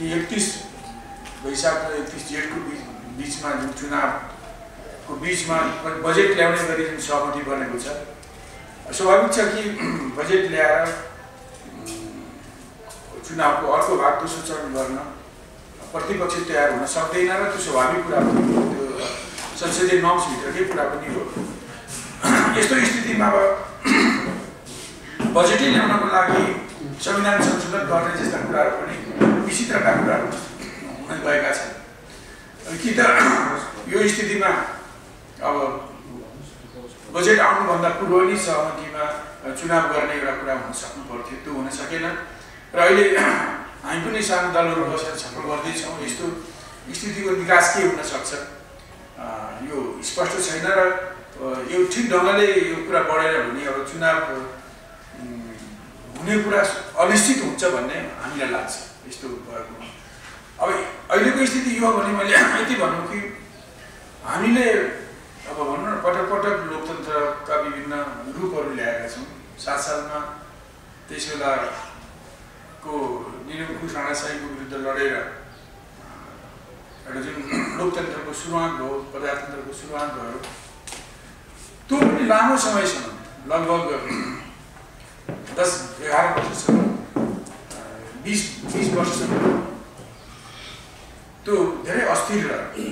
कि 31 वैशाख र 31 जेठको बीचमा जुन चुनावको बीचमा बजेट ल्याउने गरी जुन सहमति बनेको छ, स्वाभाविक छ कि बजेट ल्याएर चुनावको अर्को भाग दोस्रो चरण गर्न प्रतिपक्ष तयार हुन सक्दैन र त्यो स्वाभाविक कुरा पनि हो, त्यो संसदीय नर्म्सभित्रकै कुरा पनि हो। यस्तो स्थितिमा अब बजेटै ल्याउनको लागि संविधान संशोधन गर्ने जस्ता कुराहरू पनि विचित्रका कुराहरू हुन गएका छन्। कि त यो स्थितिमा अब बजेट आउनुभन्दा पूर्व नै सहमतिमा चुनाव गर्ने एउटा कुरा हुन सक्नु पर्थ्यो, त्यो हुन सकेन र अहिले हामी पनि सानो दलहरू बसेर छलफल गर्दैछौँ यस्तो स्थितिको निकास के हुन सक्छ यो स्पष्ट छैन र यो ठिक ढङ्गले यो कुरा बढेर भने अब चुनाव हुने कुरा अनिश्चित हुन्छ भन्ने हामीलाई लाग्छ यस्तो भएको। अब अहिलेको स्थिति यो हो भने मैले यति भन्नु कि हामीले अब भनौँ न पटक पटक लोकतन्त्रका विभिन्न रूपहरू ल्याएका छौँ। 7 सालमा त्यस बेलाको निरङ्कुश राणाशाहीको विरुद्ध लडेर एउटा जुन लोकतन्त्रको सुरुवात भयो, प्रजातन्त्रको सुरुवात भयो, त्यो पनि लामो समयसम्म लगभग 10-11 वर्षसम्म 20 वर्षसम्म त्यो धेरै अस्थिर रह्यो।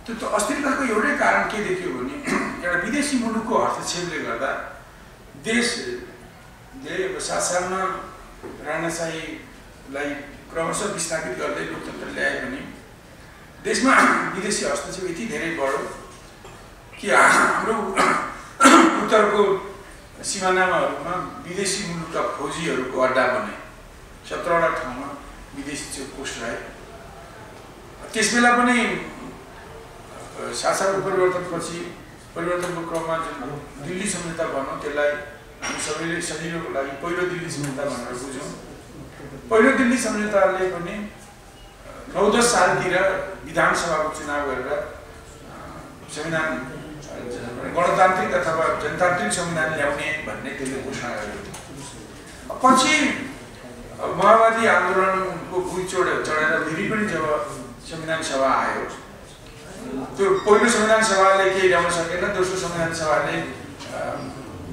त्यो अस्थिरताको एउटै कारण के देखियो भने एउटा विदेशी मुलुकको हस्तक्षेपले गर्दा देशले 7 सालमा राणाशाहीलाई क्रमशः विस्थापित गर्दै लोकतन्त्र ल्याए पनि देशमा विदेशी हस्तक्षेप यति धेरै बढ्यो कि हाम्रो उत्तरको सिमानामाहरूमा विदेशी मुलुकका फौजीहरूको अड्डा बने। 17वटा ठाउँमा विदेशी चेकपोस्ट रहे। त्यसबेला पनि 7 सालको परिवर्तनपछि परिवर्तनको क्रममा जुन दिल्ली सम्झौता भन्यो त्यसलाई हामी सबैले सजिलोको लागि पहिलो दिल्ली सम्झौता भनेर बुझ्यौँ। पहिलो दिल्ली सम्झौताले पनि 9-10 सालतिर विधानसभाको चुनाव गरेर संविधान गणतान्त्रिक अथवा जनतान्त्रिक संविधान ल्याउने भन्ने त्यसले घोषणा गरेको थियो। पछि माओवादी आन्दोलनको भुइँ चढेर फेरि पनि जब संविधान सभा आयो, त्यो पहिलो संविधान सभाले केही ल्याउन सकेन, दोस्रो संविधान सभाले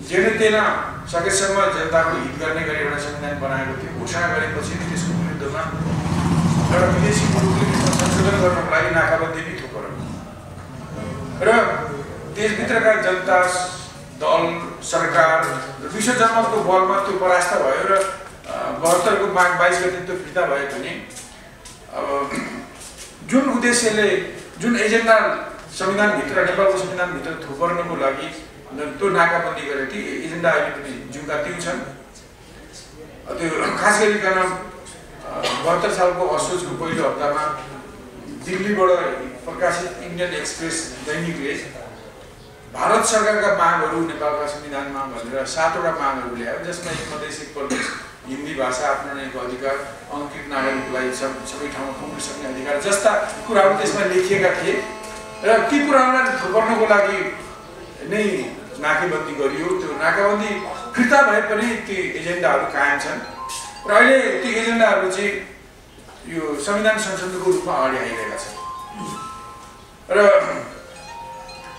जेन तेन सकेसम्म जनताको हित गर्ने गरी एउटा संविधान बनाएको थियो। घोषणा गरेपछि त्यसको विरुद्धमा एउटा विदेशी मुलुकले संशोधन गर्नको लागि नाकाबन्दी नै थोपर्यो र देशभित्रका जनता, दल, सरकार विश्व जनमतको बलमा त्यो परास्त भयो र 72 को माघ 22 गते त्यो फिर्ता भए पनि अब जुन उद्देश्यले जुन एजेन्डा संविधानभित्र नेपालको संविधानभित्र थोपर्नको लागि त्यो नाकाबन्दी गरे ती एजेन्डा अहिले पनि जुनका त्यो छन्। त्यो खास गरिकन 72 सालको असोजको पहिलो हप्तामा दिल्लीबाट प्रकाशित इन्डियन एक्सप्रेस दैनिकले भारत सरकारका मागहरू नेपालका संविधानमा भनेर 7वटा मागहरू ल्यायो, जसमा एक मधेसी प्रदेश, हिन्दी भाषा अपनाउनेको अधिकार, अङ्कित नागरिकलाई सबै ठाउँमा पुग्न सक्ने अधिकार जस्ता कुराहरू त्यसमा लेखिएका थिए र ती कुराहरूलाई थोपर्नको लागि नै नाकाबन्दी गरियो। त्यो नाकाबन्दी फिर्ता भए पनि ती एजेन्डाहरू कायम छन् र अहिले ती एजेन्डाहरू चाहिँ यो संविधान संशोधनको रूपमा अगाडि आइरहेका छन्। र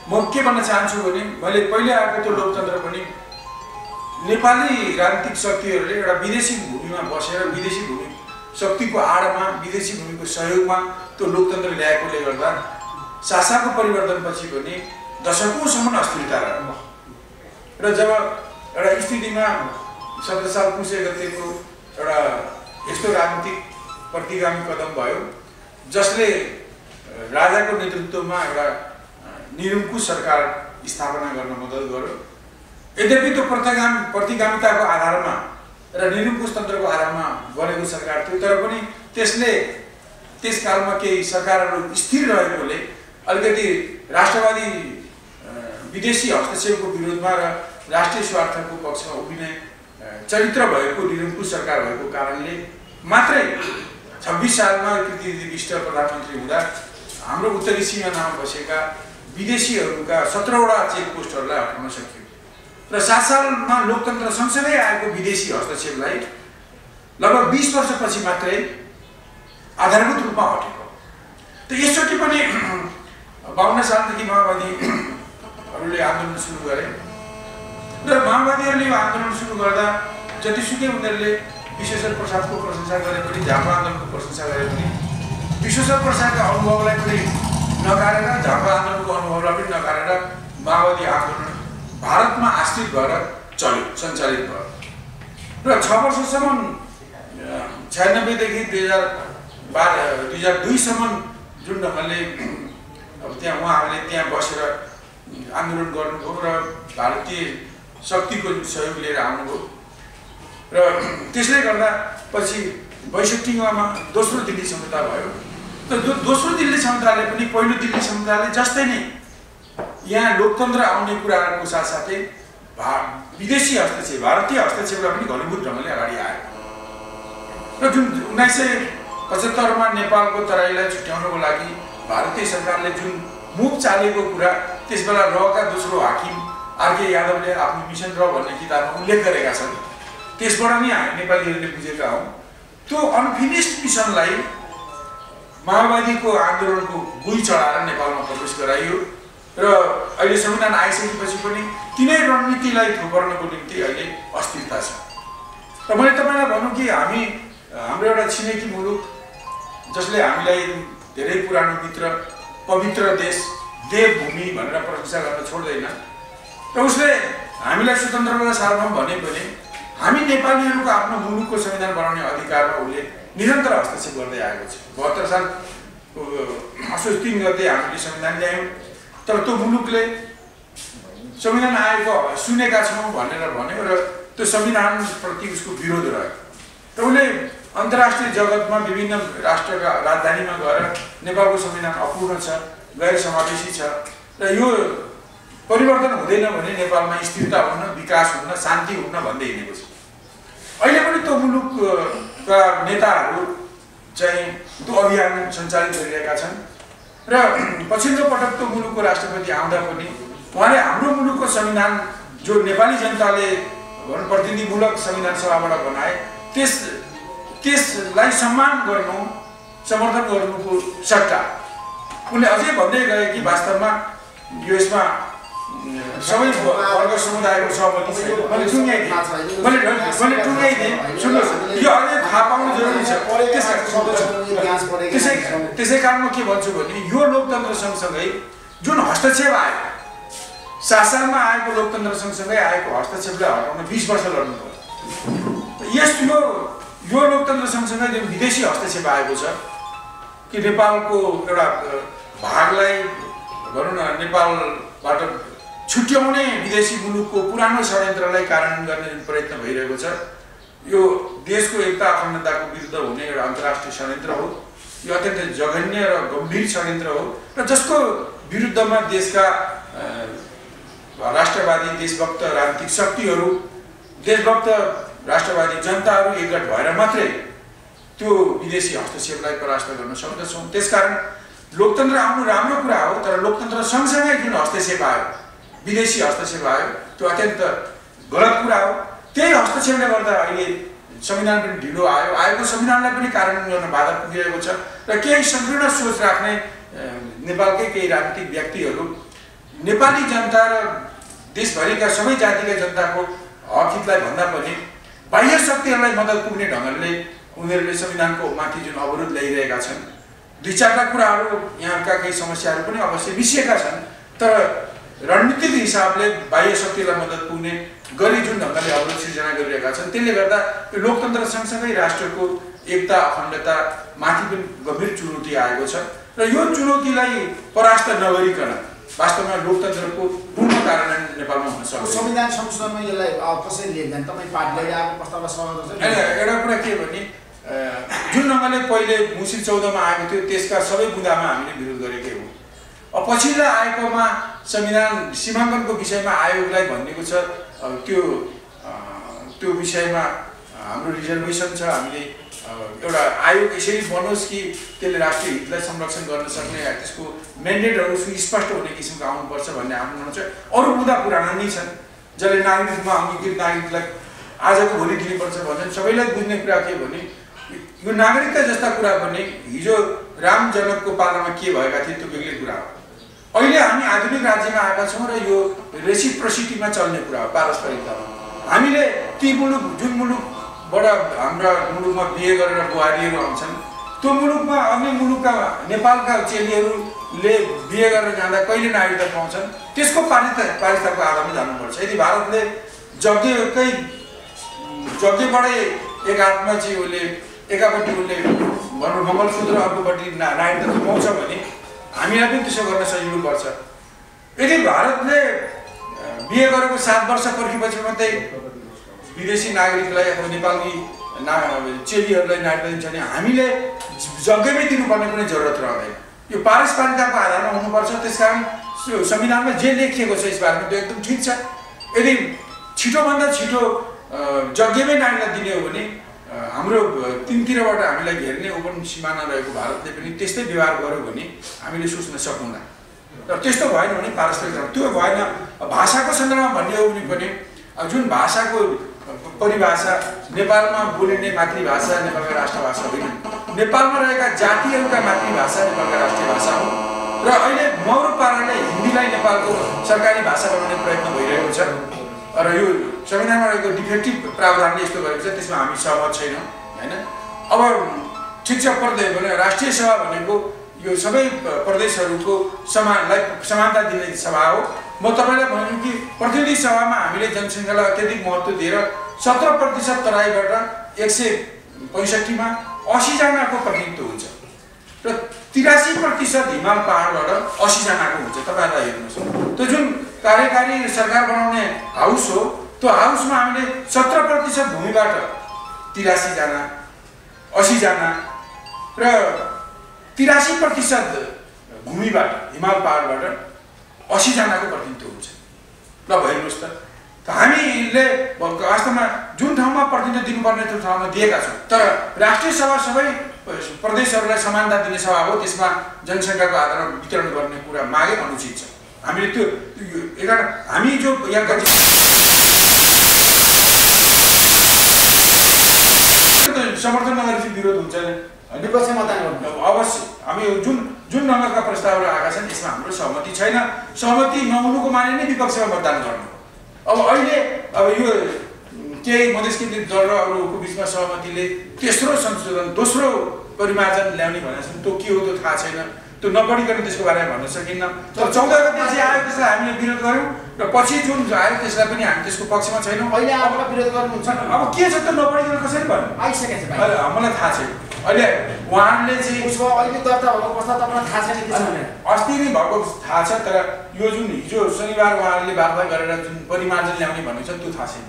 म के भन्न चाहन्छु भने मैले पहिले आएको त्यो लोकतन्त्र पनि नेपाली राजनीतिक शक्तिहरूले एउटा विदेशी भूमिमा बसेर विदेशी भूमि शक्तिको आडमा विदेशी भूमिको सहयोगमा त्यो लोकतन्त्र ल्याएकोले गर्दा शासनको परिवर्तनपछि पनि दशकौँसम्म अस्थिरता रह्यो र जब एउटा स्थितिमा 17 साल पुष 1 गतेको एउटा यस्तो राजनीतिक प्रतिगामी कदम भयो जसले राजाको नेतृत्वमा एउटा निरङ्कुश सरकार स्थापना गर्न मद्दत गर्यो। यद्यपि त्यो प्रतिगामिताको आधारमा र निरङ्कुश तन्त्रको आधारमा बनेको सरकार थियो, तर पनि त्यसले त्यस कालमा केही सरकारहरू स्थिर रहेकोले अलिकति राष्ट्रवादी विदेशी हस्तक्षेपको विरोधमा र राष्ट्रिय स्वार्थको पक्षमा उभिने चरित्र भएको निरङ्कुश सरकार भएको कारणले मात्रै 26 सालमा कृष्णदेव विष्ट प्रधानमन्त्री हुँदा हाम्रो उत्तरी सिमानामा बसेका विदेशीहरूका 17वटा चेकपोस्टहरूलाई हटाउन सकियो र 7 सालमा लोकतन्त्र सँगसँगै आएको विदेशी हस्तक्षेपलाई लगभग 20 वर्षपछि मात्रै आधारभूत रूपमा हटेको। त यसचोटि पनि 52 सालदेखि माओवादीहरूले आन्दोलन सुरु गरे र माओवादीहरूले यो आन्दोलन सुरु गर्दा जतिसुकै उनीहरूले विश्वेश्वर प्रसादको प्रशंसा गरे पनि, झापा आन्दोलनको प्रशंसा गरे पनि, विश्वेश्वर प्रसादका अनुभवलाई पनि नकारेर, झापा आन्दोलनको अनुभवलाई पनि नकारेर माओवादी आन्दोलन भारतमा आश्रित भएर चल्यो, सञ्चालित भयो र 6 वर्षसम्म 96 देखि 2002 सम्म जुन ढङ्गले अब त्यहाँ उहाँहरूले त्यहाँ बसेर आन्दोलन गर्नुभयो र भारतीय शक्तिको सहयोग लिएर आउनुभयो र त्यसले गर्दा पछि 62मा दोस्रो दिल्ली समझौता भयो। त दोस्रो दिल्ली समझौताले पनि पहिलो दिल्ली समझौताले जस्तै नै यहाँ लोकतन्त्र आउने कुराको साथसाथै विदेशी हस्तक्षेप, भारतीय हस्तक्षेपलाई पनि घनीभूत ढङ्गले अगाडि आयो र जुन 1975मा नेपालको तराईलाई छुट्याउनको लागि भारतीय सरकारले जुन मुभ चालेको कुरा त्यसबेला रका दोस्रो हाकिम आरके यादवले आफ्नो मिसन र भन्ने किताबमा उल्लेख गरेका छन्। त्यसबाट नै हामी नेपालीहरूले बुझेका हौँ। त्यो अनफिनिस्ड मिसनलाई माओवादीको आन्दोलनको गुई चढाएर नेपालमा प्रवेश गराइयो र अहिले संविधान आइसकेपछि पनि तिनै रणनीतिलाई थोपर्नको निम्ति अहिले अस्थिरता छ। र मैले तपाईँलाई भनौँ कि हाम्रो एउटा छिमेकी मुलुक जसले हामीलाई धेरै पुरानो मित्र, पवित्र देश, देवभूमि भनेर प्रशंसा गर्न छोड्दैन र उसले हामीलाई स्वतन्त्र र सार्वभौम भने पनि हामी नेपालीहरूको आफ्नो मुलुकको संविधान बनाउने अधिकारमा उसले निरन्तर हस्तक्षेप गर्दै आएको छ। 72 सालको असोज 3 गते हामीले संविधान ल्यायौँ, तर त्यो मुलुकले संविधान आएको सुनेका छौँ भनेर भन्यो र त्यो संविधानप्रति उसको विरोध रह्यो र उसले अन्तर्राष्ट्रिय जगतमा विभिन्न राष्ट्रका राजधानीमा गएर नेपालको संविधान अपूर्ण छ, गैर समावेशी छ र यो परिवर्तन हुँदैन भने नेपालमा स्थिरता हुन्न, विकास हुन्न, शान्ति हुन्न भन्दै हिँडेको छ। अहिले पनि त्यो मुलुकका नेताहरू चाहिँ त्यो अभियान सञ्चालित गरिरहेका छन् र पछिल्लो पटक त्यो मुलुकको राष्ट्रपति आउँदा पनि उहाँले हाम्रो मुलुकको संविधान जो नेपाली जनताले प्रतिनिधिमूलक संविधान सभाबाट बनाए त्यसलाई सम्मान गर्नु, समर्थन गर्नुको सट्टा उनले अझै भन्दै गए कि वास्तवमा यसमा सबै वर्ग समुदायको सहमति छ। मैले टुङ्ग्याइदिएँ, सुन्नुहोस्, यो अझै थाहा पाउनु जरुरी छ। त्यसै कारण म के भन्छु भने यो लोकतन्त्र सँगसँगै जुन हस्तक्षेप आयो, शासनमा आएको लोकतन्त्र सँगसँगै आएको हस्तक्षेपलाई हटाउन 20 वर्ष लड्नु पर्यो। यो लोकतन्त्र सँगसँगै जुन विदेशी हस्तक्षेप आएको छ कि नेपालको एउटा भागलाई भनौँ न नेपालबाट छुट्याउने विदेशी मुलुकको पुरानो षड्यन्त्रलाई कार्यान्वयन गर्ने जुन प्रयत्न भइरहेको छ, यो देशको एकता अखण्डताको विरुद्ध हुने एउटा अन्तर्राष्ट्रिय षड्यन्त्र हो। यो अत्यन्तै जघन्य र गम्भीर षड्यन्त्र हो र जसको विरुद्धमा देशका राष्ट्रवादी, देशभक्त राजनीतिक शक्तिहरू, देशभक्त राष्ट्रवादी जनताहरू एकगठ भएर मात्रै त्यो विदेशी हस्तक्षेपलाई परास्त गर्न सक्दछौँ। त्यसकारण लोकतन्त्र आउनु राम्रो कुरा हो, तर लोकतन्त्र सँगसँगै जुन हस्तक्षेप आयो, विदेशी हस्तक्षेप आयो, त्यो अत्यन्त गलत कुरा हो। त्यही हस्तक्षेपले गर्दा अहिले संविधान पनि ढिलो आएको संविधानलाई पनि कार्यान्वयन गर्न बाधा पुगिरहेको छ र केही संकीर्ण सोच राख्ने नेपालकै केही राजनीतिक व्यक्तिहरू नेपाली जनता र देशभरिका सबै जातिका जनताको हकहितलाई भन्दा पनि बाह्य शक्तिहरूलाई मद्दत पुग्ने ढङ्गले उनीहरूले संविधानको माथि जुन अवरोध ल्याइरहेका छन्। 2-4 कुराहरू यहाँका केही समस्याहरू पनि अवश्य मिसिएका छन्, तर रणनीतिक हिसाबले बाह्य शक्तिलाई मद्दत पुग्ने गरी जुन ढङ्गले अवरोध सिर्जना गरिरहेका छन्, त्यसले गर्दा यो लोकतन्त्र सँगसँगै राष्ट्रको एकता अखण्डता माथि पनि गम्भीर चुनौती आएको छ र यो चुनौतीलाई परास्त नगरिकन वास्तवमा लोकतन्त्रको पूर्ण कार्यान्वयन नेपालमा हुन सक्छ। संविधान संशोधनमा यसलाई कसरी लिन्छन्? तपाईँ पार्टीले आएको प्रस्तावलाई सहमत हुनुहुन्छ? एउटा कुरा के भने जुन ढङ्गले पहिले मुसिर 14मा आएको थियो त्यसका सबै बुँदामा हामीले विरोध गरेकै हो। अब पछिल्ला आएकोमा संविधान सीमाङ्कनको विषयमा आयोगलाई भनिएको छ, त्यो विषयमा हाम्रो रिजर्भेसन छ। हामीले एउटा आयोग यसरी बनोस् कि त्यसले राष्ट्रिय हितलाई संरक्षण गर्न सक्ने, त्यसको म्यान्डेटहरू सुस्पष्ट हुने किसिमको आउनुपर्छ भन्ने आफ्नो छ। अरू मुद्दा पुराना नै छन्, जसले नागरिकमा अङ्गीकृत नागरिकलाई आजको भोलि दिनुपर्छ भन्छन्। सबैलाई बुझ्ने कुरा के भने यो नागरिकता जस्ता कुरा पनि हिजो राम जनकको पालामा के भएका थिए त्यो बेग्लै कुरा हो। अहिले हामी आधुनिक राज्यमा आएका छौँ र यो रेसिप्रोसिटीमा चल्ने कुरा हो, पारस्परिकतामा। हामीले ती मुलुक जुन मुलुकबाट हाम्रा मुलुकमा बिहे गरेर बुहारीहरू आउँछन् त्यो मुलुकमा अन्य मुलुकका नेपालका चेलीहरूले बिहे गरेर जाँदा कहिले नागरिकता पाउँछन् त्यसको पारिस्ताको आधारमा जानुपर्छ। यदि भारतले जग्गैबाटै एक हातमा चाहिँ उसले एकापट्टि उसले भनौँ मङ्गलसूत्र अर्कोपट्टि नागरिकता पाउँछ भने हामीलाई पनि त्यसो गर्न सजिलो पर्छ। यदि भारतले बिहे गरेको 7 वर्ष पर्खेपछि मात्रै विदेशी नागरिकलाई अथवा नेपाली चेलीहरूलाई नागरिकता दिन्छ भने हामीले जग्गैमै दिनुपर्ने कुनै जरुरत रहँदैन। यो पारस्परिकताको आधारमा हुनुपर्छ। त्यसकारण संविधानमा जे लेखिएको छ यसबारेमा त्यो एकदम ठिक छ। यदि छिटोभन्दा छिटो जग्गैमै नागरिकता दिने हो भने हाम्रो तीनतिरबाट हामीलाई घेर्ने ओपन सिमाना रहेको भारतले पनि त्यस्तै व्यवहार गर्यो भने हामीले सोच्न सकौँला। र त्यस्तो भएन भने पारस्परिकता त्यो भएन। भाषाको सन्दर्भमा भन्ने हो भने पनि जुन भाषाको परिभाषा नेपालमा बोलिने मातृभाषा नेपालका राष्ट्रभाषा होइन, नेपालमा रहेका जातिहरूका मातृभाषा नेपालका राष्ट्रिय भाषा हो। र अहिले मौरो पाराले हिन्दीलाई नेपालको सरकारी भाषा बनाउने प्रयत्न भइरहेको छ र यो संविधानमा रहेको डिफेक्टिभ प्रावधानले यस्तो गरेको छ, त्यसमा हामी सहमत छैनौँ हैन। अब ठिक छ, राष्ट्रिय सभा भनेको यो सबै प्रदेशहरूको समानता दिने सभा हो। म तपाईलाई भन्छु कि प्रतिनिधि सभामा हामीले जनसङ्ख्यालाई अत्यधिक महत्त्व दिएर 17% तराईबाट 165 मा 80 जनाको प्रतिनिधित्व हुन्छ र 83% हिमाल पहाडबाट 80 जनाको हुन्छ। तपाईहरुलाई हेर्नुस्, त्यो जुन कार्यकारी सरकार बनाउने हाउस हो त्यो हाउसमा हामीले 17% भूमिबाट 83 जना 80 जना र 83% भूमिबाट हिमाल पहाडबाट 80 जनाको प्रतिनिधित्व हुन्छ। ल हेर्नुस् त, हामीले वास्तवमा जुन ठाउँमा प्रतिनिधित्व दिनुपर्ने त्यो ठाउँमा दिएका छौँ। तर राष्ट्रिय सभा सबै प्रदेशहरूलाई समानता दिने सभा हो, त्यसमा जनसङ्ख्याको आधारमा वितरण गर्ने कुरा मागे अनुचित छ। हामीले त्यो हामी जो यहाँका समर्थन नगरेपछि विरोध हुन्छ विपक्षी मतदान गर्नु अवश्य। हामी जुन ढङ्गका प्रस्तावहरू आएका छन् यसमा हाम्रो सहमति छैन। सहमति नहुनुको माने नै विपक्षमा मतदान गर्नु। अब अहिले यो केही मधेस केन्द्रित दल र अरूको बिचमा सहमतिले तेस्रो संशोधन दोस्रो परिमार्जन ल्याउने भनेको छन्। त्यो के हो त्यो थाहा छैन, त्यो नपढिकन त्यसको बारेमा भन्न सकिन्न। तर 14 गते जे आयो त्यसलाई हामीले विरोध गर्यौँ र पछि जुन आयो त्यसलाई पनि हामी त्यसको पक्षमा छैनौँ। अहिले आएर विरोध गर्नुहुन्छ। अब के छ त नपढिकन कसरी भन्नु आइसकेछ भाइ, मलाई थाहा छैन। अहिले उहाँहरूले चाहिँ उसको अहिले दर्ता भएको प्रस्ताव तपाईँलाई थाहा छैन कि छैन? अस्ति नै भएको थाहा छ, तर यो जुन हिजो शनिबार उहाँहरूले वार्ता गरेर जुन परिमार्जन ल्याउने भनेको छ त्यो थाहा छैन।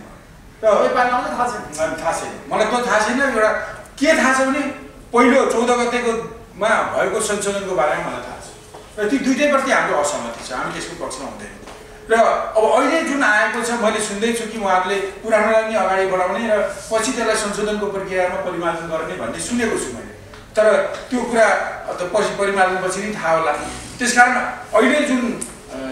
थाहा छैन मलाई त्यो थाहा छैन। एउटा के थाहा छ भने पहिलो 14 गतेकोमा भएको संशोधनको बारेमा मलाई थाहा छ र ती दुईटैप्रति हाम्रो असहमति छ, हामी त्यसको पक्षमा हुँदैन। र अब अहिले जुन आएको छ मैले सुन्दैछु कि उहाँहरूले पुरानोलाई नै अगाडि बढाउने र पछि त्यसलाई संशोधनको प्रक्रियामा परिमार्जन गर्ने भन्ने सुनेको छु मैले। तर त्यो कुरा पछि परिमार्जनपछि नै थाहा होला। त्यसकारण अहिले जुन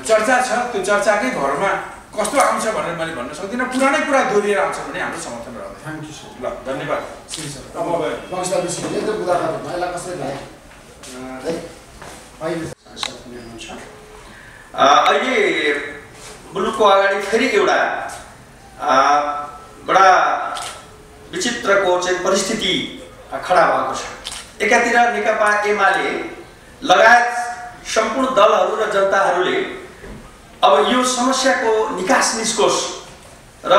चर्चा छ त्यो चर्चाकै घरमा कस्तो आउँछ भनेर मैले भन्न सक्दिनँ। पुरानै कुरा दोहोरिएर आउँछ भने हाम्रो समर्थन रहन्छ। Thank you sir. ल धन्यवाद। अहिले मुलुकको अगाडि फेरि एउटा बडा विचित्रको चाहिँ परिस्थिति खडा भएको छ। एकातिर नेकपा एमाले लगायत सम्पूर्ण दलहरू र जनताहरूले अब यो समस्याको निकास निस्कोस् र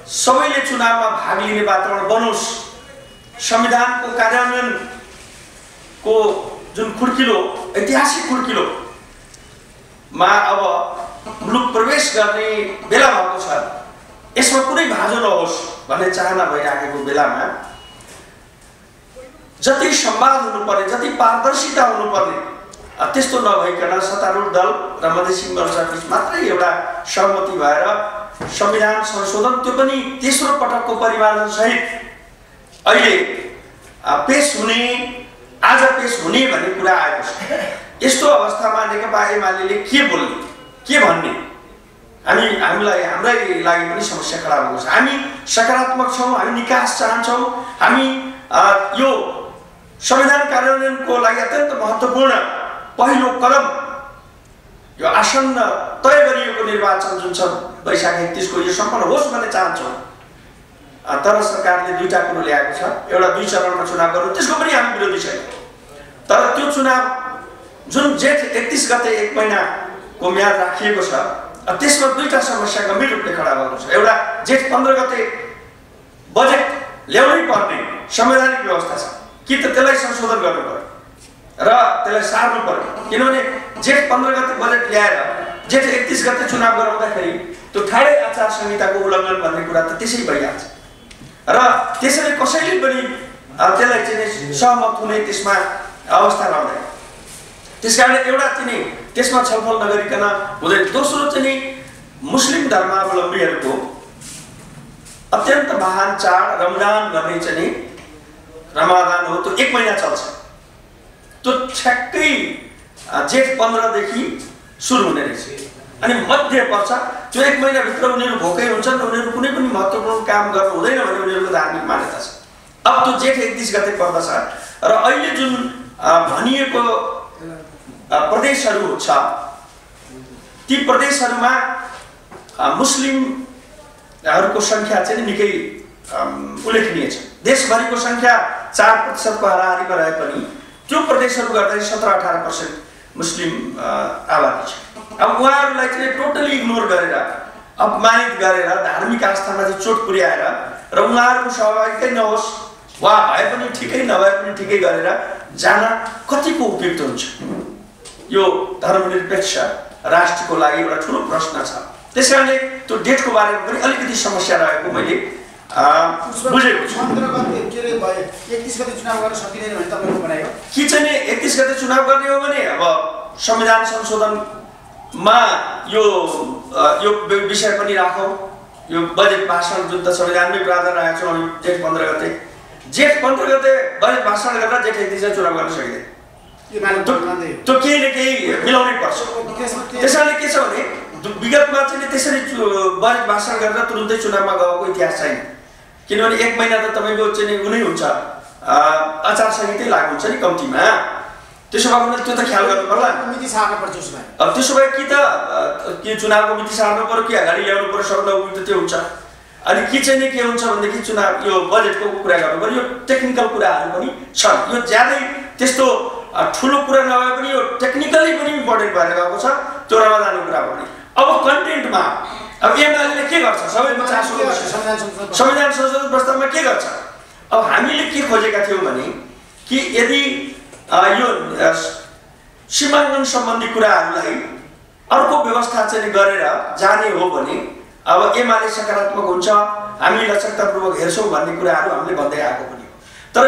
सबैले चुनावमा भाग लिने वातावरण बनोस्, संविधानको कार्यान्वयनको जुन खुड्किलो ऐतिहासिक खुड्किलोमा अब मुलुक प्रवेश गर्ने बेला भएको छ, यसमा कुनै भाँजो नहोस् भन्ने चाहना भइराखेको बेलामा जति संवाद हुनुपर्ने, जति पारदर्शिता हुनुपर्ने त्यस्तो नभइकन सत्तारूढ दल र मधेसी मोर्चा बीच मात्रै एउटा सहमति भएर संविधान संशोधन, त्यो पनि तेस्रो पटकको परिमार्जन सहित अहिले आज पेश हुने भन्ने कुरा आएको छ। यस्तो अवस्थामा नेकपा एमाले के बोल्ने, के भन्ने हामीलाई हाम्रै लागि पनि समस्या खडा भएको छ। हामी सकारात्मक छौँ, हामी निकास चाहन्छौँ, हामी यो संविधान कार्यान्वयनको लागि अत्यन्त महत्त्वपूर्ण पहिलो कदम यो आसन्न तय गरिएको निर्वाचन जुन छ वैशाख 31 को यो सम्पन्न होस् भन्ने चाहन्छौँ। तर सरकारले दुईटा कुरो ल्याएको छ, एउटा 2 चरणमा चुनाव गर्नु, त्यसको पनि हामी विरोधी छैन। तर त्यो चुनाव जुन जेठ 31 गते 1 महिनाको म्याद राखिएको छ, त्यसमा दुईटा समस्या गम्भीर रूपले खडा भएको छ। एउटा जेठ 15 गते बजेट ल्याउनै पर्ने संवैधानिक व्यवस्था छ कि त त्यसलाई संशोधन गर्नु पर्यो र त्यसलाई सार्नु पर्यो, किनभने जेठ 15 गते बजेट ल्याएर जेठ 31 गते चुनाव गराउँदाखेरि त्यो ठाडै आचार संहिताको उल्लङ्घन भन्ने कुरा त त्यसै भइहाल्छ र त्यसैले कसैले पनि त्यसलाई चाहिँ सहमत हुने त्यसमा अवस्था रहँदैन। त्यसकारण एउटा चाहिँ त्यसमा छलफल नगरिकन हुँदैन। दोस्रो चाहिँ मुस्लिम धर्मावलम्बीहरूको अत्यन्त महान चाड रमजान भन्ने चाहिँ रमादान हो, त्यो 1 महिना चल्छ। त्यो ठ्याक्कै जेठ 15 देखि सुरु हुने रहेछ अनि मध्य पर्छ। त्यो 1 महिनाभित्र उनीहरू भोकै हुन्छन्, उनीहरू कुनै पनि महत्त्वपूर्ण काम गर्नु हुँदैन भन्ने उनीहरूको धार्मिक मान्यता छ। अब त्यो जेठ 31 गते पर्दछ र अहिले जुन भनिएको प्रदेशहरू छ ती प्रदेशहरूमा मुस्लिमहरूको सङ्ख्या चाहिँ निकै उल्लेखनीय छ। देशभरिको सङ्ख्या 4% को हाराहारीमा रहे पनि त्यो प्रदेशहरू गर्दाखेरि 17-18% मुस्लिम आबादी छ। अब उहाँहरूलाई चाहिँ टोटली इग्नोर गरेर अपमानित गरेर धार्मिक आस्थामा चाहिँ चोट पुर्याएर र उहाँहरूको सहभागिता नहोस् वा भए पनि ठिकै नभए पनि ठिकै गरेर जान कतिको उपयुक्त हुन्छ, यो धर्मनिरपेक्ष राष्ट्रको लागि एउटा ठुलो प्रश्न छ। त्यसकारणले त्यो डेटको बारेमा पनि अलिकति समस्या रहेको मैले बुझेको छु। 15 गते के रे भयो 31 गते चुनाव गर्न सकिदैन भने तपाईको भनाइ हो कि चाहिँ 31 गते चुनाव गर्ने हो भने अब संविधान संशोधनमा यो विषय पनि राखौँ। यो बजेट भाषण जुन त संविधानमै प्रावधान राखेको छौँ जेठ 15 गते बजेट भाषण गरेर जेठ 31 चुनाव गर्न सकिँदैन। त्यो केही न केही मिलाउनै पर्छ। त्यसैले के छ भने विगतमा चाहिँ त्यसरी बजेट भाषण गरेर तुरुन्तै चुनावमा गएको इतिहास छैन, किनभने 1 महिना त तपाईँको चाहिँ उनी हुन्छ आचार संहितै लागु हुन्छ नि कम्तीमा। त्यसो भए त्यो त ख्याल गर्नु पर्ला, मिति सार्नु पर्छ उसमा। अब त्यसो भए कि चुनावको मिति सार्नु पर्यो कि अगाडि ल्याउनु पर्यो, सबैलाई उपयुक्त त्यो हुन्छ। अनि के चाहिँ के हुन्छ भनेदेखि चुनाव यो बजेटको कुरा गर्नु पर्यो, यो टेक्निकल कुराहरू पनि छन्। यो ज्यादै त्यस्तो ठुलो कुरा नभए पनि यो टेक्निकली पनि इम्पोर्टेन्ट भएर गएको छ, त्यो रमादानको कुरा हो। अब कन्टेन्टमा अब एमाले के गर्छ, सबैको चासो संविधान संशोधन प्रस्तावमा के गर्छ। अब हामीले के खोजेका थियौँ भने कि यदि यो सीमाङ्कन सम्बन्धी कुराहरूलाई अर्को व्यवस्था चाहिँ गरेर जाने हो भने अब एमाले सकारात्मक हुन्छ, हामी लचकतापूर्वक हेर्छौँ भन्ने कुराहरू हामीले भन्दै आएको पनि हो। तर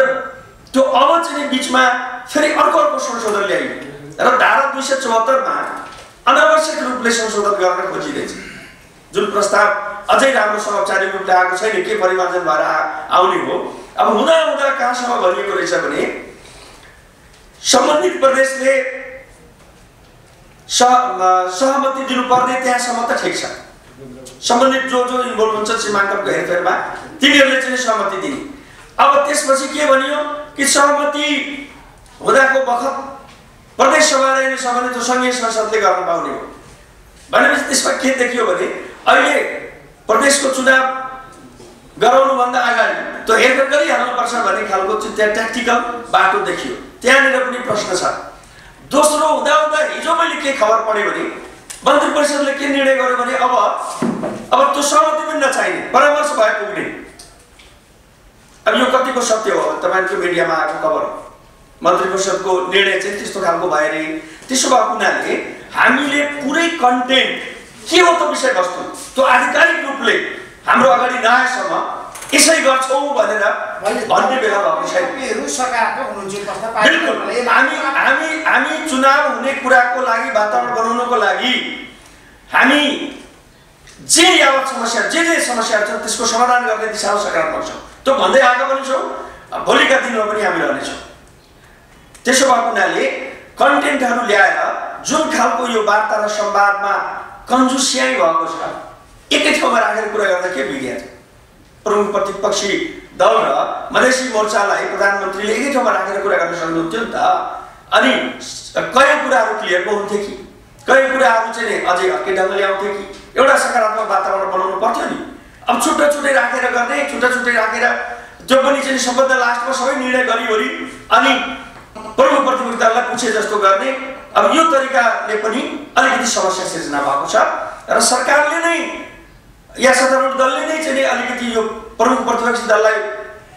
त्यो अब चाहिँ बिचमा फेरि अर्को संशोधन ल्याइयो र धारा 274 मा अनावश्यक रूपले संशोधन गर्न खोजिँदैछ। जुन प्रस्ताव अझै राम्रोसँग औपचारिक रूपले आएको छैन, के परिमार्जन भएर आउने हो। अब हुँदा कहाँसम्म भनिएको रहेछ भने सम्बन्धित प्रदेशले सहमति दिनुपर्ने त्यहाँसम्म त ठिक छ, सम्बन्धित जो इन्भल्भ हुन्छ सीमाङ्कनको हेरफेरमा तिनीहरूले चाहिँ सहमति दिने। अब त्यसपछि के भनियो कि सहमति हुँदाको बखत प्रदेश सभाले नै सम्बन्धित सङ्घीय संसदले गर्न पाउने हो भनेपछि त्यसमा के देखियो भने अहिले प्रदेशको चुनाव गराउनुभन्दा अगाडि त्यो हेरफेर गरिहाल्नुपर्छ भन्ने खालको त्यहाँ ट्याक्टिकल बाटो देखियो। त्यहाँनिर पनि प्रश्न छ। दोस्रो हुँदा हिजो मैले के खबर पढेँ भने मन्त्री परिषदले के निर्णय गर्यो भने अब त्यो सहमति पनि नचाहिने, परामर्श भए पुग्ने। अब यो कतिको सत्य हो तपाईँको मिडियामा आएको खबर हो। मन्त्री परिषदको निर्णय चाहिँ त्यस्तो खालको भए नि। त्यसो भएको हुनाले हामीले पुरै कन्टेन्ट के हो त विषयवस्तु त्यो आधिकारिक रूपले हाम्रो अगाडि नआएसम्म यसै गर्छौँ भनेर भन्ने बेला भएको छैन। बिल्कुल हामी चुनाव हुने कुराको लागि वातावरण बनाउनको लागि हामी जे यावत समस्या जे समस्याहरू छन् त्यसको समाधान गर्ने दिशामा सकारात्मक छौँ, त्यो भन्दै आएका पनि छौँ, भोलिका दिनमा पनि हामी रहनेछौँ। त्यसो भएको हुनाले कन्टेन्टहरू ल्याएर जुन खालको यो वार्ता र संवादमा कन्जुसियाइ भएको छ एकै ठाउँमा राखेर कुरा गर्दा के बिग्रिन्छ। प्रमुख प्रतिपक्षी दल र मधेसी मोर्चालाई प्रधानमन्त्रीले एकै ठाउँमा राखेर कुरा गर्न सक्नुहुन्थ्यो नि त। अनि कयौं कुराहरू क्लियर पो हुन्थे कि, कयौं कुराहरू चाहिँ अझै अर्कै ढङ्गले आउँथे कि, एउटा सकारात्मक वातावरण बनाउनु पर्थ्यो नि। अब छुट्टै छुट्टै राखेर गर्ने, छुट्टै छुट्टै राखेर जो पनि चाहिँ सबभन्दा लास्टमा सबै निर्णय गरिवरी अनि प्रमुख प्रतिपक्षी दललाई पुछे जस्तो गर्ने, अब यो तरिकाले पनि अलिकति समस्या सिर्जना भएको छ र सरकारले नै या सत्तारूढ दलले नै चाहिँ अलिकति यो प्रमुख प्रतिपक्षी दललाई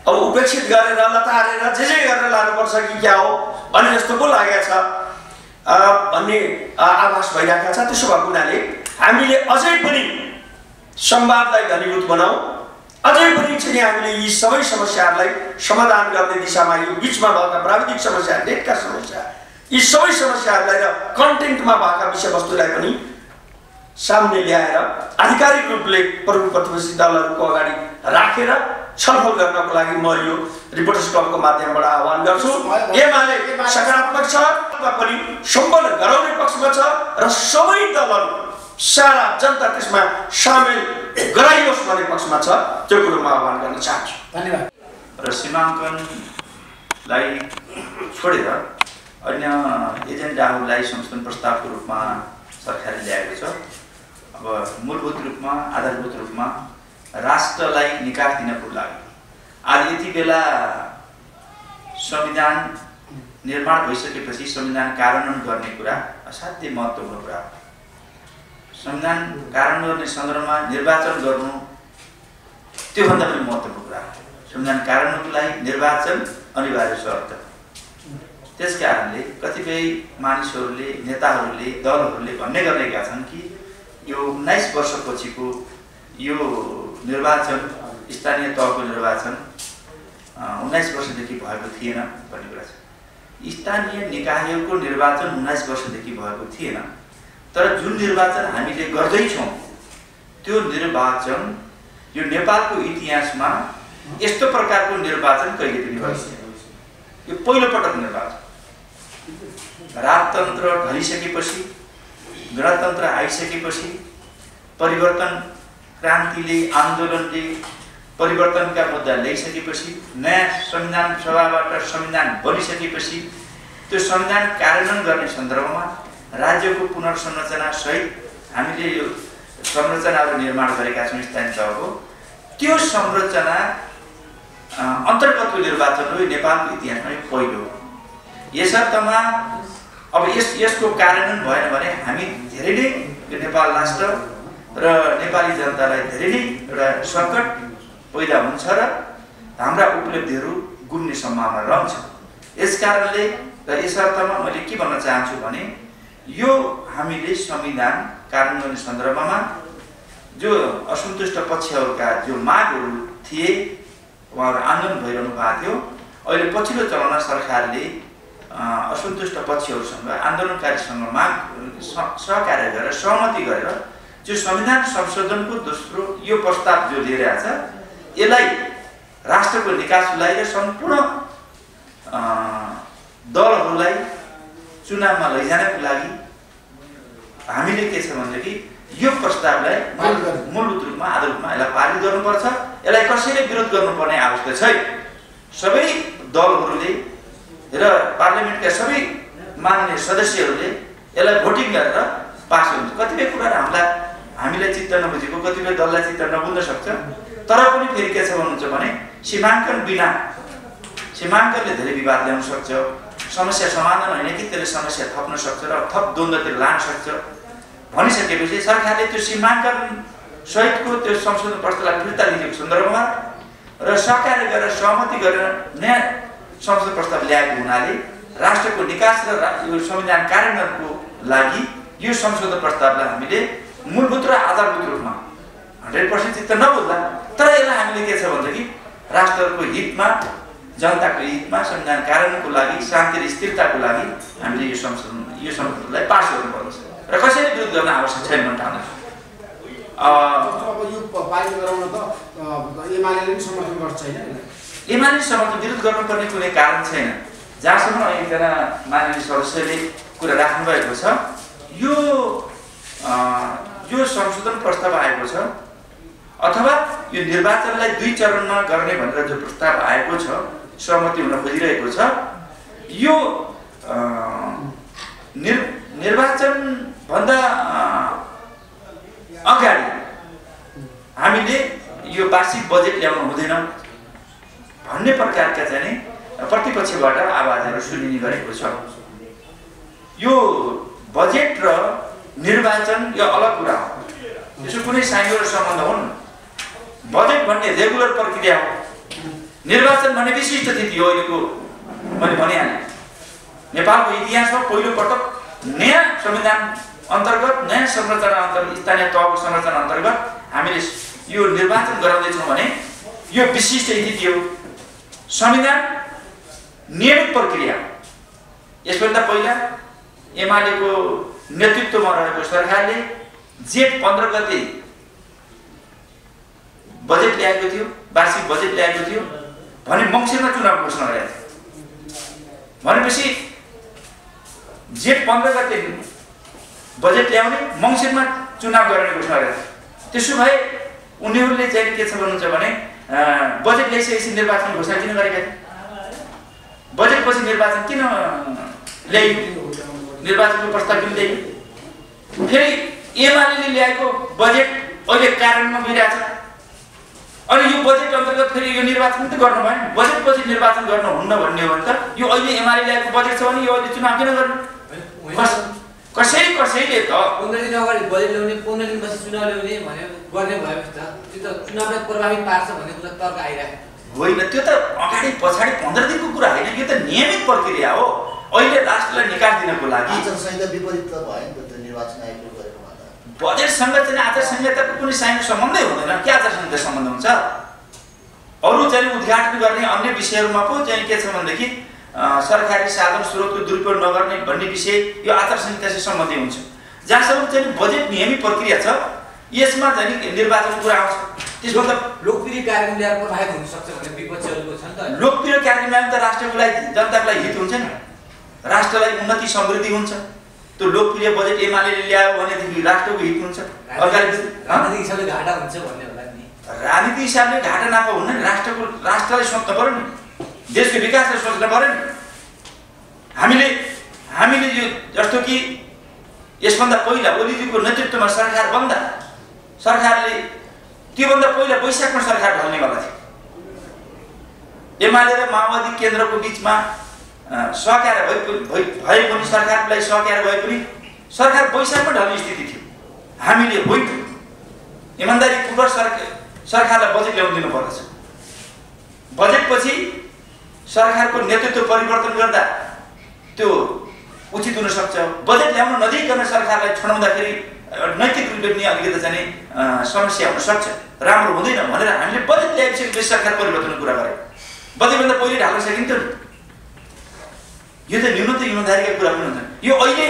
अब उपेक्षित गरेर लतारेर जे गरेर लानुपर्छ कि क्या हो अनि जस्तो पो लागेको छ भन्ने आभास भइरहेको छ। त्यसो भएको हुनाले हामीले अझै पनि संवादलाई घनीभूत बनाऊ, अझै पनि चाहिँ हामीले यी सबै समस्याहरूलाई समाधान गर्ने दिशामा यो बिचमा भएका प्राविधिक समस्या, नेटका समस्या, यी सबै समस्याहरूलाई र कन्टेन्टमा भएका विषयवस्तुलाई पनि सामने ल्याएर आधिकारिक रूपले प्रमुख प्रतिपक्षी दलहरूको अगाडि राखेर छलफल गर्नको लागि म यो रिपोर्टर्स क्लबको माध्यमबाट आह्वान गर्छु। एमाले सकारात्मक छ पनि सम्बन्ध गराउने पक्षमा छ र सबै दलहरू सारा जनता त्यसमा सामेल गराइयोस् भन्ने पक्षमा छ। त्यो कुरोमा आह्वान गर्न चाहन्छु। धन्यवाद। र सीमाङ्कनलाई छोडेर अन्य एजेन्डाहरूलाई संशोधन प्रस्तावको रूपमा सरकारले ल्याएको छ। अब मूलभूत रूपमा, आधारभूत रूपमा राष्ट्रलाई निकास दिनको लागि आज यति बेला संविधान निर्माण भइसकेपछि संविधान कार्यान्वयन गर्ने कुरा असाध्यै महत्त्वपूर्ण कुरा हो। संविधान कार्यान्वयन गर्ने सन्दर्भमा निर्वाचन गर्नु त्योभन्दा पनि महत्त्वपूर्ण कुरा हो। संविधान कार्यान्वयनको लागि निर्वाचन अनिवार्य शर्त। त्यस कारणले कतिपय मानिसहरूले, नेताहरूले, दलहरूले भन्ने गरेका छन् कि यो 19 वर्षपछिको यो निर्वाचन, स्थानीय तहको निर्वाचन 19 वर्षदेखि भएको थिएन भन्ने कुरा छ। स्थानीय निकायहरूको निर्वाचन 19 वर्षदेखि भएको थिएन, तर जुन निर्वाचन हामीले गर्दैछौँ त्यो निर्वाचन यो नेपालको इतिहासमा यस्तो प्रकारको निर्वाचन कहिले पनि भएको छैन। यो पहिलो पटक निर्वाचन। राजतन्त्र ढलिसकेपछि, गणतन्त्र आइसकेपछि, परिवर्तन क्रान्तिले, आन्दोलनले परिवर्तनका मुद्दा ल्याइसकेपछि, नयाँ संविधान सभाबाट संविधान बनिसकेपछि त्यो संविधान कार्यान्वयन गर्ने सन्दर्भमा राज्यको पुनर्संरचना सहित हामीले यो संरचनाहरू निर्माण गरेका छौँ स्थानीय तहको। त्यो संरचना अन्तर्गतको निर्वाचन हो नेपालको इतिहासमा पहिलो हो। यसर्थमा अब यसको कार्यान्वयन भएन भने हामी धेरै नै नेपाल राष्ट्र र नेपाली जनतालाई धेरै नै एउटा सङ्कट पैदा हुन्छ र हाम्रा उपलब्धिहरू गुम्ने सम्भावना रहन्छ। यसकारणले र यसर्थमा मैले के भन्न चाहन्छु भने यो हामीले संविधान कार्यान्वयन सन्दर्भमा जो असन्तुष्ट पक्षहरूका जो मागहरू थिए, उहाँहरू आन्दोलन भइरहनु भएको थियो। अहिले पछिल्लो चरणमा सरकारले असन्तुष्ट पक्षहरूसँग, आन्दोलनकारीसँग माग सहकार्य गरेर सहमति गरेर जो संविधान संशोधनको दोस्रो यो प्रस्ताव जो लिएर आएको छ यसलाई राष्ट्रको निकासको लागि र सम्पूर्ण दलहरूलाई चुनावमा लैजानको लागि हामीले के छ भनेदेखि यो प्रस्तावलाई मूलभूत रूपमा, आधार रूपमा यसलाई पारित गर्नुपर्छ। यसलाई कसैले विरोध गर्नुपर्ने आवश्यकता छैन। सबै दलहरूले र पार्लियामेन्टका सबै माननीय सदस्यहरूले यसलाई भोटिङ गरेर पास हुन्छ। कतिपय कुराहरू हामीलाई चित्त नबुझेको, कतिपय दललाई चित्त नबुझ्न सक्छ, तर पनि फेरि के छ भन्नुहुन्छ भने सीमाङ्कन बिना सीमाङ्कनले धेरै विवाद ल्याउन सक्छ। समस्या समाधान होइन कि त्यसले समस्या थप्न सक्छ र थप द्वन्द्वतिर लान सक्छ। भनिसकेपछि सरकारले त्यो सीमाङ्कन सहितको त्यो संशोधन प्रस्तावलाई फिर्ता लिएको सन्दर्भमा र सहकार्य गरेर सहमति गरेर नयाँ संशोधन प्रस्ताव ल्याएको हुनाले राष्ट्रको निकास र यो संविधान कार्यान्वयनको लागि यो संशोधन प्रस्तावलाई हामीले मूलभूत र आधारभूत रूपमा 100% चित्त नबुझ्दा, तर यसलाई हामीले के छ भनेदेखि राष्ट्रको हितमा, जनताको हितमा, संविधान कार्यान्वयनको लागि, शान्ति र स्थिरताको लागि हामीले यो संशोधनलाई पास गर्नुपर्छ र कसैले विरोध गर्न आवश्यक छैन भन्ने ठान्छु। अब यो पारित गराउन त एमालेले पनि समर्थन गर्छ हैन? एमाले समर्थन विरोध गर्नुपर्ने कुनै कारण छैन। जहाँसम्म एकजना माननीय सदस्यले कुरा राख्नु भएको छ, यो संशोधन प्रस्ताव आएको छ। अथवा यो निर्वाचनलाई 2 चरणमा गर्ने भनेर जो प्रस्ताव आएको छ, सहमति हुन खोजिरहेको छ, यो निर्वाचन भन्दा अगाडि हामीले यो वार्षिक बजेट ल्याउनु हुँदैन भन्ने प्रकारका चाहिँ प्रतिपक्षबाट आवाजहरू सुनिने गरेको छ। यो बजेट र निर्वाचन यो अलग कुरा हो, यसो कुनै साइनोर सम्बन्ध हुन्। बजेट भन्ने रेगुलर प्रक्रिया हो, निर्वाचन भन्ने विशिष्ट तिथि हो। अहिलेको मैले भनिहालेँ, नेपालको इतिहासमा पहिलो पटक नयाँ संविधान अन्तर्गत, नयाँ संरचना अन्तर्गत, स्थानीय तहको संरचना अन्तर्गत हामीले यो निर्वाचन गराउँदैछौँ भने यो विशिष्ट तिथि हो। संविधान नियमित प्रक्रिया। यसभन्दा पहिला एमालेको नेतृत्वमा रहेको सरकारले जेठ 15 गते बजेट ल्याएको थियो, वार्षिक बजेट ल्याएको थियो भने मङ्सिरमा चुनाव घोषणा गरेको थियो। भनेपछि जेठ 15 गते बजेट ल्याउने, मङ्सिरमा चुनाव गर्ने घोषणा गरेको थियो। त्यसो भए उनीहरूले चाहिँ के छ भन्नुहुन्छ भने बजेट ल्याइसकेपछि निर्वाचन घोषणा किन गरेका थिए? बजेटपछि निर्वाचन किन ल्याइयो? निर्वाचनको प्रस्ताव किन ल्याइयो? फेरि एमाले ल्याएको बजेट अहिले कार्यान्वयनमा गइरहेछ। अनि यो बजेट अन्तर्गत फेरि यो निर्वाचन त गर्नु भएन, बजेटपछि निर्वाचन गर्नु हुन्न भन्ने हो भने त यो अहिले एमाले ल्याएको बजेट छ भने यो अहिले चुनाव किन गर्नु? कसैले त 15 दिन अगाडि बजेट ल्याउने, 15 दिनपछि चुनाव ल्याउने भने गर्ने भएपछि त त्यो त चुनावलाई प्रभावित पार्छ भन्ने कुरा तर्क आइरहेको होइन। त्यो त अगाडि पछाडि 15 दिनको कुरा होइन, यो त नियमित प्रक्रिया हो। अहिले राष्ट्रलाई निकास दिनको लागि आचारसंहिता विपरीत त भयो नि त निर्वाचन आयोगले गरेको भन्दा। बजेटसँग चाहिँ आचार संहिताको कुनै सम्बन्धै हुँदैन। के आचार संहिता सम्बन्ध हुन्छ? अरू चाहिँ उद्घाटन गर्ने अन्य विषयहरूमा पो चाहिँ के छ भनेदेखि सरकारी साधन स्रोतको दुरुपयोग नगर्ने भन्ने विषय यो आचार संहितासँग सम्बन्धित हुन्छ। जहाँसम्म चाहिँ बजेट नियमित प्रक्रिया छ, यसमा चाहिँ निर्वाचनको कुरा आउँछ। त्यसभन्दा लोकप्रिय कार्यक्रम ल्याएर प्रभावित हुन सक्छ भन्ने विपक्षीहरूको छ नि त। लोकप्रिय कार्यक्रम ल्याएर त राष्ट्रको लागि, जनताको लागि हित हुन्छ नि, राष्ट्रलाई उन्नति समृद्धि हुन्छ। त्यो लोकप्रिय बजेट एमाले ल्यायो भनेदेखि राष्ट्रको हित हुन्छ। राजनीतिक हिसाबले घाटा हुन्छ भन्ने होला नि। राजनीतिक हिसाबले घाटा नाफा हुन्न नि, राष्ट्रलाई सोच्नु पर्यो नि, देशको विकासलाई सोच्नु पर्यो नि। हामीले यो जस्तो कि यसभन्दा पहिला ओलीजीको नेतृत्वमा सरकार बन्दा सरकारले त्योभन्दा पहिला वैशाखमा सरकार ढल्नेवाला थियो। एमाले र माओवादी केन्द्रको बिचमा सहकार भए पनि, सरकारलाई सहकार भए पनि सरकार वैशाखमा ढल्ने स्थिति थियो। हामीले होइन, इमान्दारीपूर्वक सरकारलाई बजेट ल्याउन दिनुपर्दछ। बजेटपछि सरकारको नेतृत्व परिवर्तन गर्दा त्यो उचित हुन सक्छ। बजेट ल्याउन नदिइकन सरकारलाई छोडाउँदाखेरि नैतिक रूपले पनि अलिकति चाहिँ समस्या हुन सक्छ, राम्रो हुँदैन भनेर हामीले बजेट ल्याइसकेपछि सरकार परिवर्तनको कुरा गऱ्यौँ। बजेटभन्दा पहिले ढाल्न सकिन्थ्यो नि। यो त न्यूनतम इमान्दारीका कुरा पनि हुन्छ। यो अहिले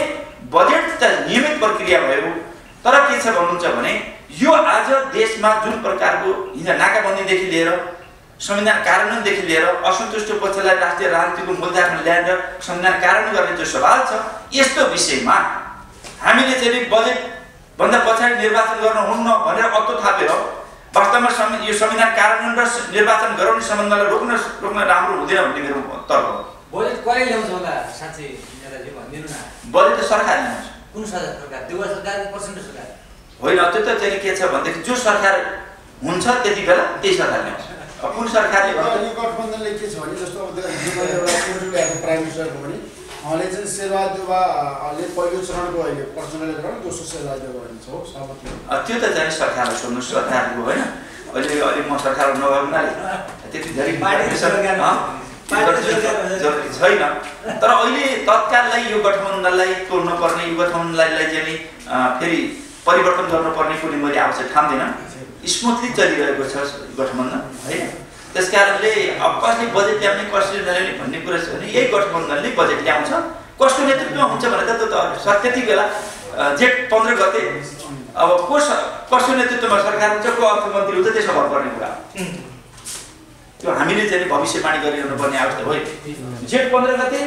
बजेट त नियमित प्रक्रिया भयो, तर के छ भन्नुहुन्छ भने यो आज देशमा जुन प्रकारको हिजो नाकाबन्दीदेखि लिएर संविधान कार्यान्वयनदेखि लिएर असन्तुष्ट पक्षलाई राष्ट्रिय राजनीतिको मूलधारमा ल्याएर संविधान कार्यान्वयन गर्ने जो सवाल छ, यस्तो विषयमा हामीले चाहिँ बजेट भन्दा पछाडि निर्वाचन गर्न हुन्न भनेर अत्तो थापेर वास्तवमा यो संविधान कार्यान्वयन र निर्वाचन गराउने सम्बन्धलाई रोक्न राम्रो हुँदैन भन्ने मेरो तर्क हो। बजेट कसले ल्याउँछ होला साँच्चै नेताजी भनिदिनु न। बजेट त सरकारले ल्याउँछ। कुन सरकार? देउवा सरकार, पर्सेन्ट सरकार होइन। त्यो त चाहिँ के छ भनेदेखि जो सरकार हुन्छ त्यति बेला त्यही सरकार ल्याउँछ। कुन सरकारले गठबन्धनले के छ भने जस्तो अब एउटा कोर्टले ल्याएको प्राइम मिनिस्टरको पनि उहाँले चाहिँ शेरबहादुरले पहिलो चरणको अहिले प्रचण्डले गराउनु, दोस्रो शेरबहादुर गरिन्छ हो सहमति। त्यो त चाहिँ सरकारले सोध्नु, सरकारको होइन। अहिले म सरकार नभए हुनाले त्यति धेरै जरुरी छैन। तर अहिले तत्काललाई यो गठबन्धनलाई तोड्न पर्ने, यो गठबन्धनलाई चाहिँ फेरि परिवर्तन गर्नुपर्ने कुनै मैले आवश्यक ठान्दिनँ। स्मुथली चलिरहेको छ गठबन्धन होइन। त्यस कारणले अब कसले बजेट ल्याउने, कसले नल्याउने भन्ने कुरा छ भने यही गठबन्धनले बजेट ल्याउँछ। कसको नेतृत्वमा हुन्छ भने त त्यति बेला जेठ 15 गते अब कसको नेतृत्वमा सरकार हुन्छ, को अर्थमन्त्री हुन्छ, त्यसमा भर पर्ने कुरा। त्यो हामीले चाहिँ भविष्यवाणी गरिरहनु पर्ने अवस्था हो। जेठ 15 गते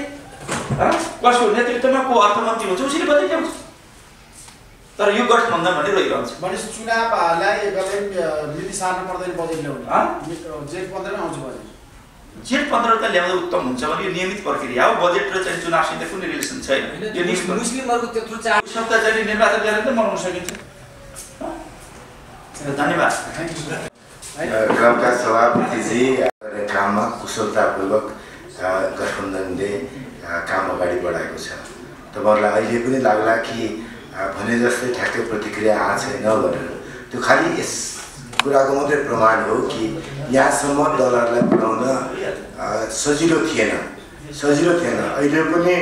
कसको नेतृत्वमा को अर्थमन्त्री हुन्छ उसले बजेट ल्याउँछ। तर यो गठबन्धन भने रहिरहन्छ। भनेपछि चुनावलाई एकदमै मिति सार्नु पर्दैन बजेट ल्याउने जेठ 15 मै आउँछ बजेट। जेठ 15 त ल्याउँदा उत्तम हुन्छ भने यो नियमित प्रक्रिया हो। बजेट र चाहिँ चुनावसित कुनै रिलेसन छैन। यो मुस्लिमहरुको त्यत्रो चाह सत्ता चाहिँ निर्वाचन गरेर त मनाउन सकिन्छ। धन्यवाद। गाउँका सभापतिजी काममा कुशलतापूर्वक गठबन्धनले काम अगाडि बढाएको छ। तपाईँहरूलाई अहिले पनि लाग्ला कि भने जस्तै ठ्याक्कै प्रतिक्रिया आएको छैन भनेर, त्यो खालि यस कुराको मात्रै प्रमाण हो कि यहाँसम्म दलहरूलाई पुर्याउन सजिलो थिएन। अहिले पनि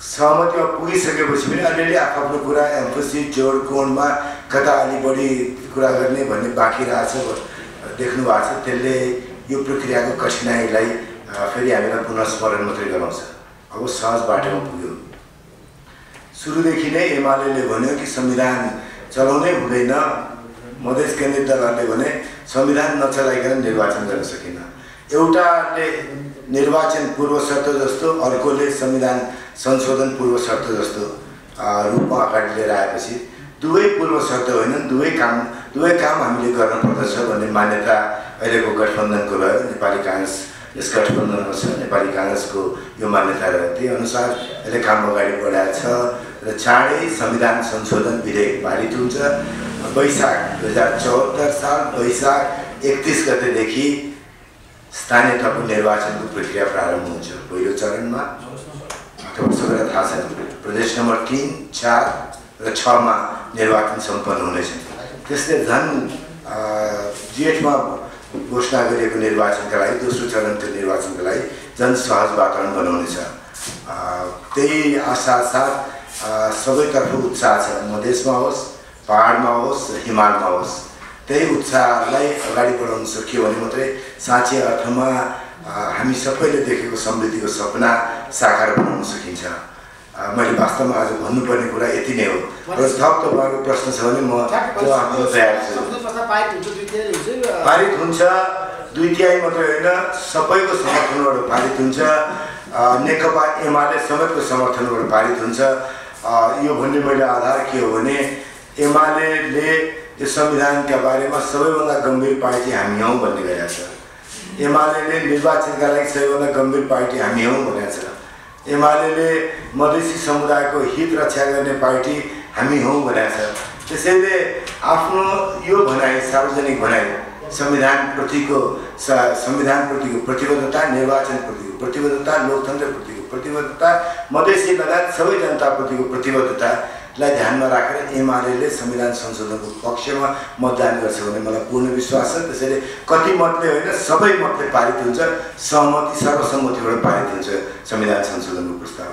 सहमतिमा पुगिसकेपछि पनि अलिअलि आफ्नो कुरा एम्फोसिस जोड कोणमा कता अलि बढी कुरा गर्ने भन्ने बाँकी रहेछ देख्नु भएको छ। त्यसले यो प्रक्रियाको कठिनाइलाई फेरि हामीलाई पुनः स्मरण मात्रै गराउँछ। अब सहज बाटोमा पुग्यो। सुरुदेखि नै एमाले भन्यो कि संविधान चलाउनै हुँदैन, मधेस केन्द्रित दलहरूले भने संविधान नचलाइकन निर्वाचन गर्न सकिन। एउटाले निर्वाचन पूर्व शर्त जस्तो, अर्कोले संविधान संशोधन पूर्व शर्त जस्तो रूपमा अगाडि लिएर आएपछि दुवै पूर्व शर्त होइनन्, दुवै काम हामीले गर्नुपर्दछ भन्ने मान्यता अहिलेको गठबन्धनको रह्यो। नेपाली काङ्ग्रेस यस गठबन्धनमा छ, नेपाली काङ्ग्रेसको यो मान्यता रह्यो। त्यही अनुसार यसले काम अगाडि बढाएको छ र चाँडै संविधान संशोधन विधेयक पारित हुन्छ। वैशाख 2074 साल वैशाख 31 गतेदेखि स्थानीय तहको निर्वाचनको प्रक्रिया प्रारम्भ हुन्छ। पहिलो चरणमा सबैलाई थाहा छ प्रदेश नम्बर 3, 4 र 6 मा निर्वाचन सम्पन्न हुनेछ। त्यसले झन् जेठमा घोषणा गरिएको निर्वाचनका लागि, दोस्रो चरणको निर्वाचनका लागि झन् सहज वातावरण बनाउनेछ। त्यही आशा साथ सबैतर्फ उत्साह छ। मधेसमा होस्, पहाडमा होस्, हिमालमा होस्, त्यही उत्साहलाई अगाडि बढाउन सकियो भने मात्रै साँच्चै अर्थमा हामी सबैले देखेको समृद्धिको सपना साकार बनाउन सकिन्छ। मैले वास्तवमा आज भन्नुपर्ने कुरा यति नै हो। र थप तपाईँहरूको प्रश्न छ भने म जवाफ दिन तयार छु। पारित हुन्छ, 2/3 मात्रै होइन, सबैको समर्थनबाट पारित हुन्छ। नेकपा एमाले समेतको समर्थनबाट पारित हुन्छ। यो भन्ने मैले आधार के हो भने एमाले यो संविधानका बारेमा सबैभन्दा गम्भीर पार्टी हामी हौँ भन्ने गरेको छ। एमाले निर्वाचनका लागि सबैभन्दा गम्भीर पार्टी हामी हौँ भनेको छ। एमाले मधेसी समुदायको हित रक्षा गर्ने पार्टी हामी हौँ भनेको छ। त्यसैले आफ्नो यो भनाइ, सार्वजनिक भनाइ, संविधानप्रतिको प्रतिबद्धता, निर्वाचनप्रतिको प्रतिबद्धता, लोकतन्त्रप्रतिको प्रतिबद्धता, मधेसी लगायत सबै जनताप्रतिको प्रतिबद्धतालाई ध्यानमा राखेर एमाले संविधान संशोधनको पक्षमा मतदान गर्छ भने मलाई पूर्ण विश्वास छ। त्यसैले कति मतले होइन, सबै मतले पारित हुन्छ। सर्वसम्मतिबाट पारित हुन्छ संविधान संशोधनको प्रस्ताव।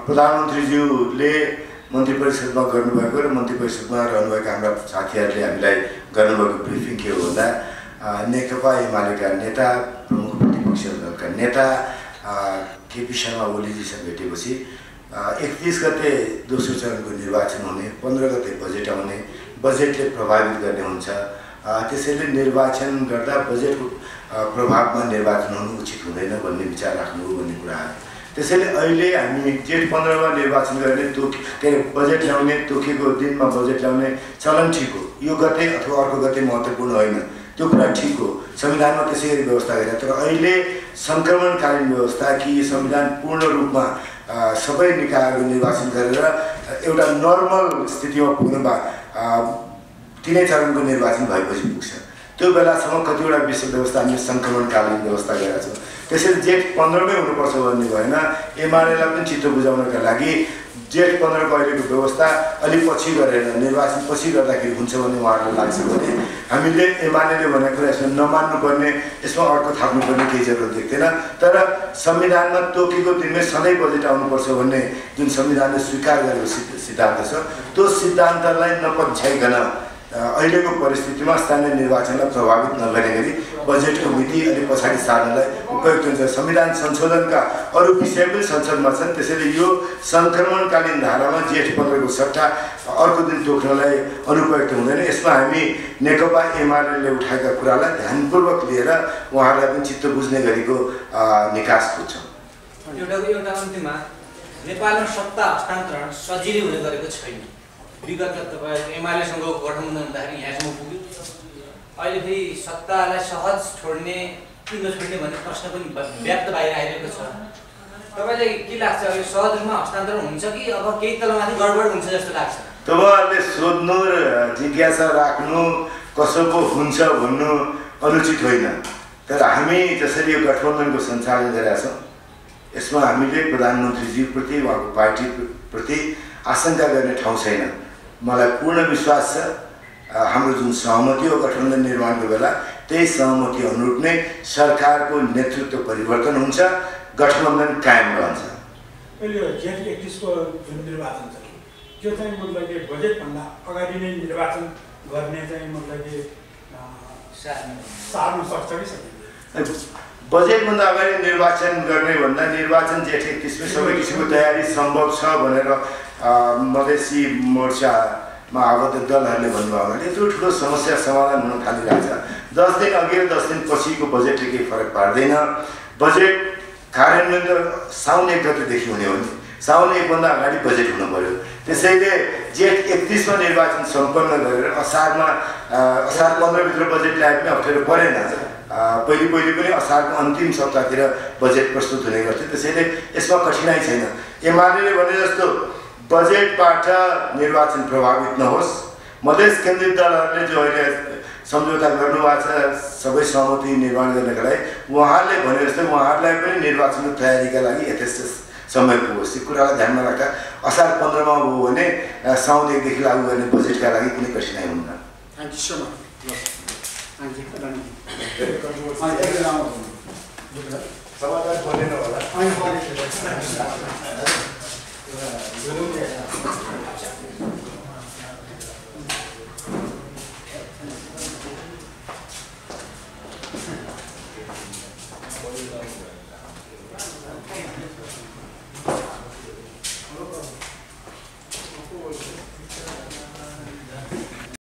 प्रधानमन्त्रीज्यूले मन्त्री परिषदमा गर्नुभएको र मन्त्री परिषदमा रहनुभएका हाम्रा साथीहरूले हामीलाई गर्नुभएको ब्रिफिङ के हो भन्दा नेकपा एमालेका नेता, प्रमुख प्रतिपक्षी दलका नेता केपी शर्मा ओलीजीसँग भेटेपछि 31 गते दोस्रो चरणको निर्वाचन हुने, 15 गते बजेट आउने, बजेटले प्रभावित गर्ने हुन्छ। त्यसैले निर्वाचन गर्दा बजेटको प्रभावमा निर्वाचन हुनु उचित हुँदैन भन्ने विचार राख्नु हो भन्ने कुरा आयो। त्यसैले अहिले हामी जेठ 15 मा निर्वाचन गर्ने बजेट ल्याउने, तोकेको दिनमा बजेट ल्याउने चलन ठिक हो। यो गते अथवा अर्को गते महत्त्वपूर्ण होइन, त्यो कुरा ठिक हो। संविधानमा त्यसै गरी व्यवस्था गरेर, तर अहिले सङ्क्रमणकालीन व्यवस्था कि संविधान पूर्ण रूपमा सबै निकायहरू निर्वाचन गरेर एउटा नर्मल स्थितिमा पुग्नु 3 चरणको निर्वाचन भएपछि पुग्छ। त्यो बेलासम्म कतिवटा विषय व्यवस्था हामीले सङ्क्रमणकालीन व्यवस्था गरेका छौँ। त्यसैले जेठ 15 मै हुनुपर्छ भन्ने भएन। एमालेलाई पनि चित्त बुझाउनका लागि जेठ 15 को अहिलेको व्यवस्था अलिक पछि गरेर निर्वाचन पछि गर्दाखेरि हुन्छ भन्ने उहाँहरूलाई लाग्छ भने हामीले एमाले भनेको कुरा यसमा नमान्नुपर्ने, यसमा अर्को थाप्नुपर्ने केही जरुरत देख्दैन। तर संविधानमा तोकेको दिनमै सधैँ बजेट आउनुपर्छ भन्ने जुन संविधानले स्वीकार गरेको सिद्धान्त छ, त्यो सिद्धान्तलाई नपछ्याइकन अहिलेको परिस्थितिमा स्थानीय निर्वाचनलाई प्रभावित नगर्ने गरी बजेटको मिति अलिक पछाडि सार्नलाई उपयुक्त हुन्छ। संविधान संशोधनका अरू विषय पनि संसदमा छन्, त्यसैले यो सङ्क्रमणकालीन धारामा जेठ 15 को सट्टा अर्को दिन तोक्नलाई अनुपयुक्त हुँदैन। यसमा हामी नेकपा एमाले उठाएका कुरालाई ध्यानपूर्वक लिएर उहाँहरूलाई पनि चित्त बुझ्ने गरीको निकास खोज्छौँ। एउटा अन्तिममा नेपालमा सत्ता हस्तान्तरण सजिलै हुने गरेको छैन। विगतमा तपाईँ एमालेसँगको गठबन्धन हुँदाखेरि यहाँसम्म पुग्यो, अहिले फेरि सत्तालाई सहज छोड्ने कि नछोड्ने भन्ने प्रश्न पनि व्याप्त बाहिर आइरहेको छ। तपाईँलाई के लाग्छ, अहिले सहज रूपमा हस्तान्तरण हुन्छ कि अब केही तलमाथि गडबड हुन्छ जस्तो लाग्छ? तपाईँहरूले सोध्नु र जिज्ञासा राख्नु कसो पो हुन्छ भन्नु अनुचित होइन, तर हामी जसरी यो गठबन्धनको सञ्चालन गरेका छौँ यसमा हामीले प्रधानमन्त्रीज्यूप्रति उहाँको पार्टीप्रति आशंका गर्ने ठाउँ छैन। मलाई पूर्ण विश्वास छ हाम्रो जुन सहमति हो गठबन्धन निर्माणको बेला त्यही सहमति अनुरूप नै सरकारको नेतृत्व परिवर्तन हुन्छ, गठबन्धन कायम रहन्छ। अहिले जेठ 31 को जुन निर्वाचन छ त्यो चाहिँ मतलब कि बजेटभन्दा अगाडि नै निर्वाचन गर्ने चाहिँ मतलब कि सार्न सक्छ कि सक्दैन? बजेटभन्दा अगाडि निर्वाचन गर्ने भन्दा निर्वाचन जेठ 31 मै सबै किसिमको तयारी सम्भव छ भनेर मधेसी मोर्चामा आबद्ध दलहरूले भन्नुभयो भने यत्रो ठुलो समस्या समाधान हुन थालिरहेछ। 10 दिन अघि र 10 दिन पछिको बजेटले केही फरक पार्दैन। बजेट कार्यान्वयन त साउन 1 गतेदेखि हुने हो नि, साउन 1 भन्दा अगाडि बजेट हुनु पर्यो। त्यसैले जेठ 31 मा निर्वाचन सम्पन्न गरेर असार 15 भित्र बजेट ल्याए पनि अप्ठ्यारो परेन। पहिले पनि असारको अन्तिम सप्ताहतिर बजेट प्रस्तुत हुने गर्थ्यो, त्यसैले यसमा कठिनाइ छैन। एमाले भने जस्तो बजेटबाट निर्वाचन प्रभावित नहोस्, मधेस केन्द्रित दलहरूले जो अहिले सम्झौता गर्नुभएको छ सबै सहमति निर्माण गर्नका लागि, उहाँहरूले भने जस्तो उहाँहरूलाई पनि निर्वाचनको तयारीका लागि यथेष्ट समय पुगोस्। यो कुरालाई ध्यानमा राख्दा असार 15 मा हो भने साउन 1 देखि लागू गर्ने बजेटका लागि कुनै कठिनाइ हुँदैन। Thank you so much. समाचार बोलेन होला।